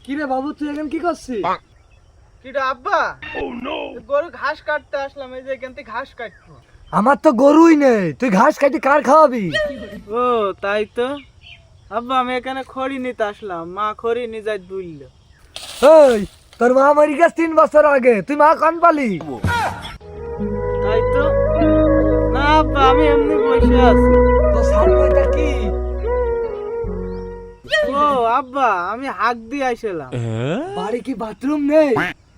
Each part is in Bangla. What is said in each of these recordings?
কিরে বাবু, তুই এখন কি করছিস? কিটা আব্বা? গরু ঘাস কাটতে আসলাম, এই যে এখান থেকে ঘাস কাটবো। আমার তো গরুই নেই, তুই ঘাস কাটি কার খাওয়াবি? ও তাই তো আব্বা, আমি এখানে খড়ি নিতে আসলাম, মা খড়ি নিয়ে যাই বললো। এই, তোর মা মরি গেছে 3 বছর আগে, তুই মা কান পালি? তাই তো না আব্বা, আমি এমনি বসে আছি। তো সামনে এটা কি? ও আব্বা, আমি হাঁক দিয়ে আইছিলাম। বাড়ি কি বাথরুম নেই?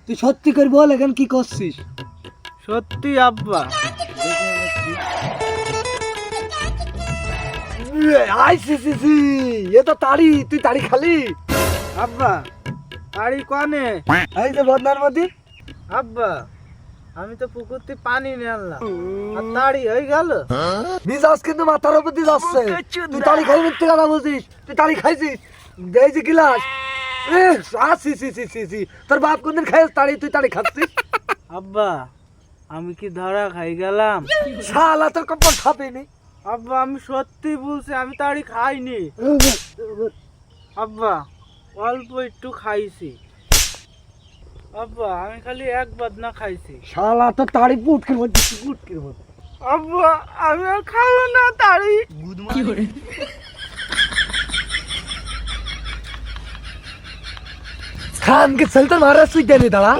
তুই সত্যি করে বল এখন কি করছিস? সত্যি আব্বা। আই সি সি সি, এ তো তাড়ি, তুই তাড়ি খালি? আব্বা আরে কানে, এই যে বদনার মধ্যে। আব্বা আমি তো পুকুর থেকে পানি নিয়ে আনলাম, আর তাড়ি হয়ে গেল। মিজাজ কিন্তু মাথার উপর দিয়ে যাচ্ছে। তুই তাড়ি খাই মিথ্যে কথা বলছিস? তুই তাড়ি খাইছিস? এই যে গিলাস, সি সি সি সি সি, তোর বাপ কোনদিন খাইস তাড়ি, তুই তাড়ি খাচ্ছিস? আব্বা আমি কি ধরা খাই গেলাম? শালা তোর কপাল খাবেনি। আব্বা আমি সত্যি বলছি, আমি তাড়ি খাইনি। আব্বা অল্প একটু খাইছি আব্বা, আমি খালি একবার না খাইছি। শালা তো তাড়ি পুটকির মধ্যে, পুটকির মধ্যে। আব্বা আমি আর খাবো না তাড়ি। खान के चलते मारा सुई देने दाड़ा।